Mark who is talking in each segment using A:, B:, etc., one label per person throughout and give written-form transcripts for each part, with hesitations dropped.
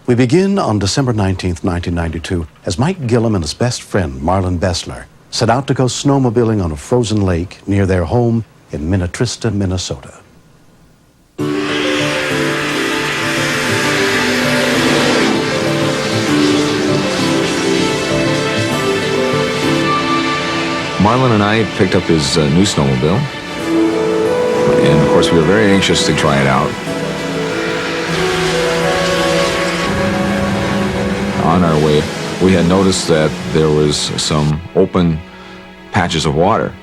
A: We begin on December 19th, 1992, as Mike Gillum and his best friend, Marlon Bessler, set out to go snowmobiling on a frozen lake near their home in Minnetrista, Minnesota.
B: Marlon and I picked up his new snowmobile, and of course we were very anxious to try it out. On our way, we had noticed that there was some open patches of water.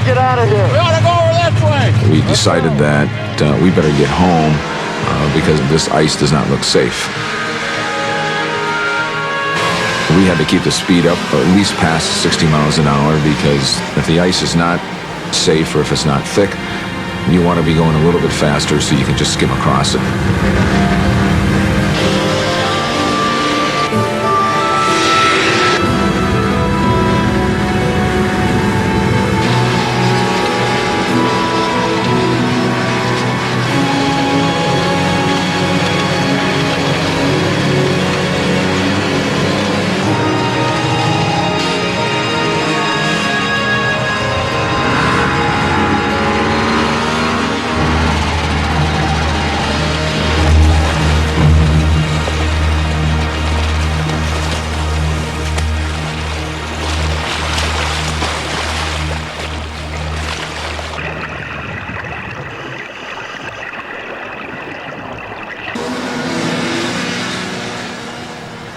C: Get out of here. We ought to go over that way.
B: We decided that we better get home because this ice does not look safe. We had to keep the speed up at least past 60 miles an hour because if the ice is not safe or if it's not thick, you want to be going a little bit faster so you can just skim across it.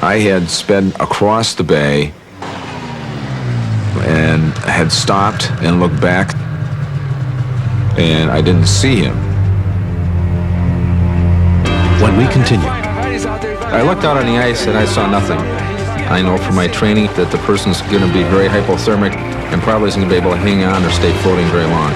B: I had sped across the bay and had stopped and looked back, and I didn't see him.
A: When we continue,
D: I looked out on the ice and I saw nothing. I know from my training that the person's going to be very hypothermic and probably isn't going to be able to hang on or stay floating very long.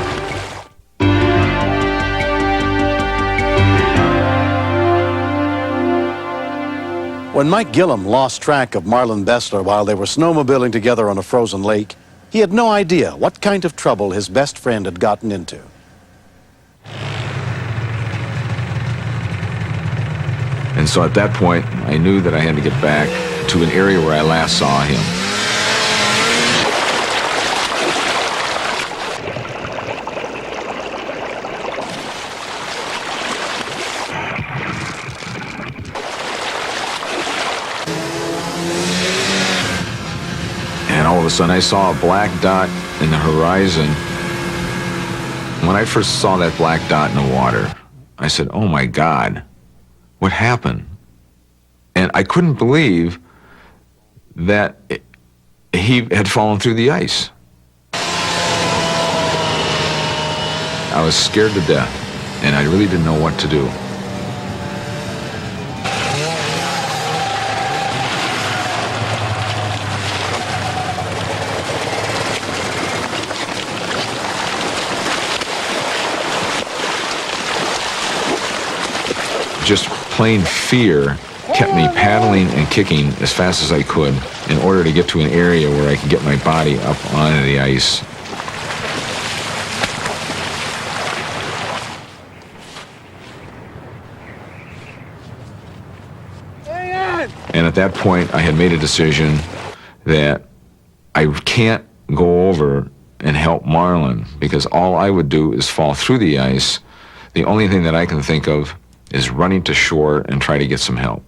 A: when Mike Gillum lost track of Marlon Bessler while they were snowmobiling together on a frozen lake, he had no idea what kind of trouble his best friend had gotten into.
B: And so at that point, I knew that I had to get back to an area where I last saw him. And all of a sudden, I saw a black dot in the horizon. When I first saw that black dot in the water, I said, "Oh my God, what happened?" And I couldn't believe that he had fallen through the ice. I was scared to death, and I really didn't know what to do. Just plain fear kept me paddling and kicking as fast as I could in order to get to an area where I could get my body up onto the ice. And at that point, I had made a decision that I can't go over and help Marlon because all I would do is fall through the ice. The only thing that I can think of is running to shore and try to get some help.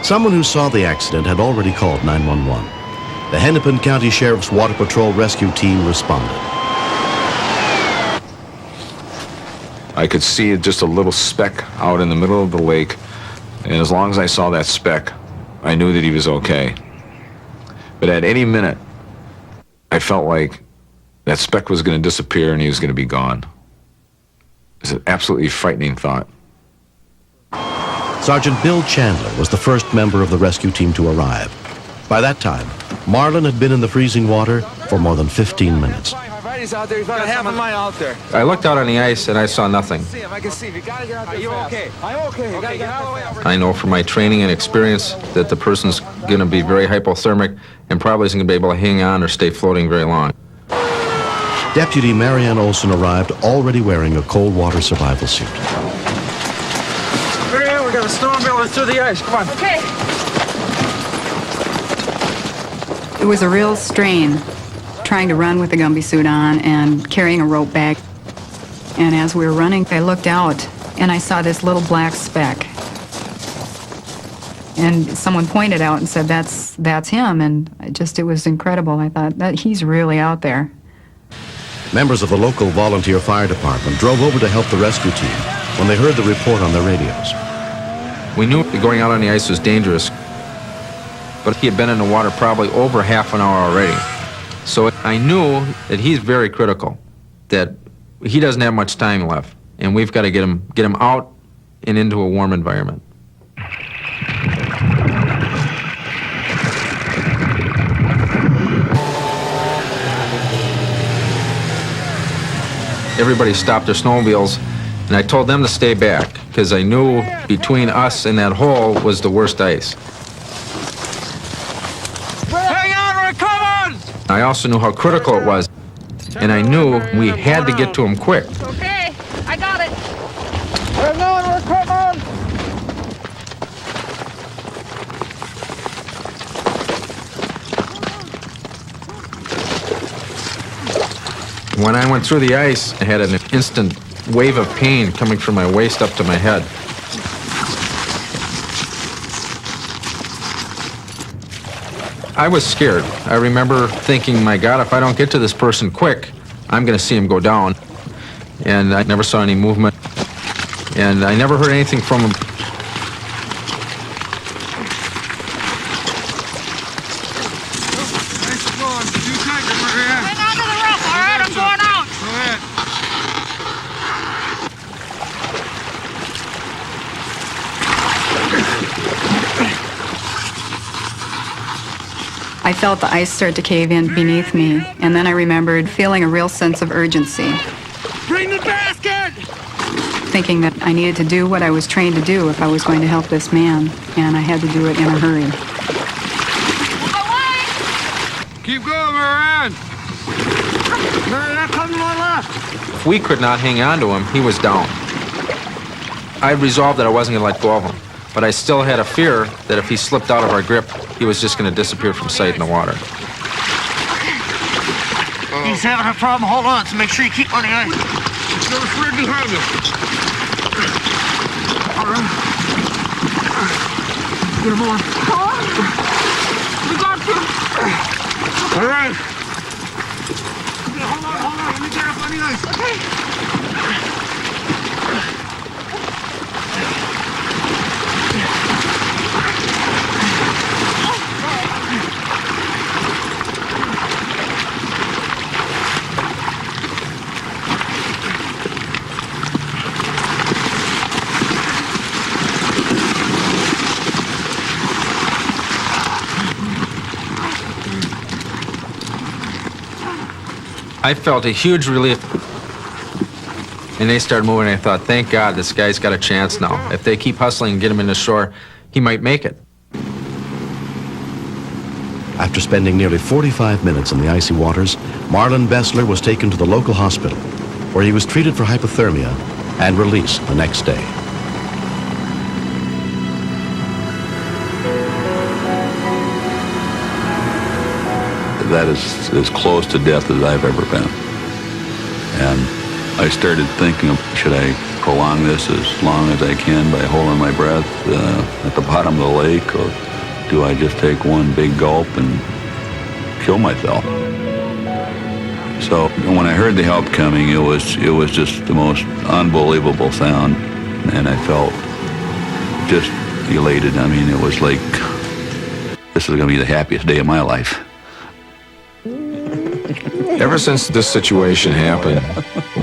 A: Someone who saw the accident had already called 911. The Hennepin County Sheriff's Water Patrol rescue team responded.
B: I could see just a little speck out in the middle of the lake, and as long as I saw that speck, I knew that he was okay. But at any minute, I felt like that speck was going to disappear and he was going to be gone. It's an absolutely frightening thought.
A: Sergeant Bill Chandler was the first member of the rescue team to arrive. By that time, Marlon had been in the freezing water for more than 15 minutes.
C: He's out there. He's about a half a mile out there.
D: I looked out on the ice and I saw nothing.
C: See if I can see. You gotta get out there. Are you okay? I'm okay. You gotta get all the way out.
D: I know from my training and experience that the person's going to be very hypothermic and probably isn't going to be able to hang on or stay floating very long.
A: Deputy Marianne Olson arrived already wearing a cold water survival suit.
C: Marianne, we got a snowmobile through the ice. Come on.
E: Okay. It was a real strain trying to run with the Gumby suit on and carrying a rope bag. And as we were running, I looked out and I saw this little black speck. And someone pointed out and said, that's him. And it was incredible. I thought, that he's really out there.
A: Members of the local volunteer fire department drove over to help the rescue team when they heard the report on their radios.
D: We knew that going out on the ice was dangerous, but he had been in the water probably over half an hour already. So I knew that he's very critical, that he doesn't have much time left, and we've got to get him out and into a warm environment. Everybody stopped their snowmobiles, and I told them to stay back, because I knew between us and that hole was the worst ice.
C: Hang on, Rick, come on!
D: I also knew how critical it was, and I knew we had to get to him quick.
E: Okay, I got it.
C: Hang on, Rick, come on!
D: When I went through the ice, I had an instant wave of pain coming from my waist up to my head. I was scared. I remember thinking, my God, if I don't get to this person quick, I'm going to see him go down. And I never saw any movement. And I never heard anything from him.
C: Hang on to the rope, all right? I'm going out. Go ahead.
E: I felt the ice start to cave in beneath me, and then I remembered feeling a real sense of urgency,
C: Bring the basket!
E: thinking that I needed to do what I was trained to do if I was going to help this man, and I had to do it in a hurry.
C: Keep going, Marianne. Marianne, come to my left.
D: If we could not hang on to him, he was down. I resolved that I wasn't going to let go of him, but I still had a fear that if he slipped out of our grip, he was just going to disappear from sight in the water.
C: He's having a problem. Hold on, so make sure you keep on the ice. There's no friend behind you. All right. Get him on. We got you. All right. Okay, hold on. Let me get up on the ice. Okay.
D: I felt a huge relief. And they started moving, and I thought, thank God, this guy's got a chance now. If they keep hustling and get him in the shore, he might make it.
A: After spending nearly 45 minutes in the icy waters, Marlon Bessler was taken to the local hospital, where he was treated for hypothermia and released the next day.
F: That is as close to death as I've ever been. And I started thinking, should I prolong this as long as I can by holding my breath at the bottom of the lake, or do I just take one big gulp and kill myself? So when I heard the help coming, it was just the most unbelievable sound, and I felt just elated. I mean, it was like, this is going to be the happiest day of my life.
B: Ever since this situation happened,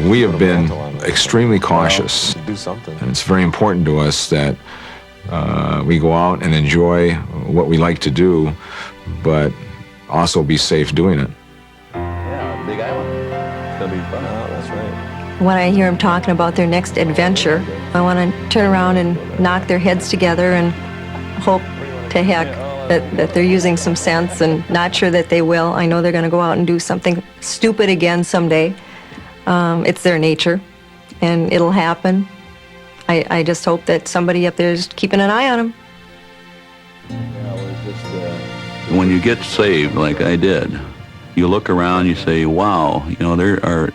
B: we have been extremely cautious. And it's very important to us that we go out and enjoy what we like to do, but also be safe doing it.
G: When I hear them talking about their next adventure, I want to turn around and knock their heads together and hope to heck that they're using some sense, and not sure that they will. I know they're going to go out and do something stupid again someday. It's their nature, and it'll happen. I just hope that somebody up there is keeping an eye on them.
F: When you get saved, like I did, you look around, you say, wow, you know, there are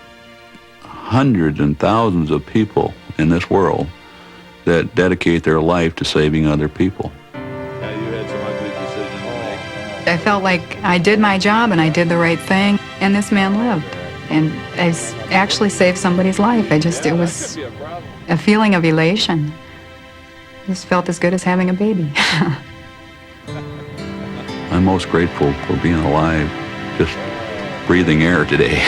F: hundreds and thousands of people in this world that dedicate their life to saving other people.
E: I felt like I did my job and I did the right thing, and this man lived. And I actually saved somebody's life. It was a feeling of elation. Just felt as good as having a baby.
F: I'm most grateful for being alive, just breathing air today.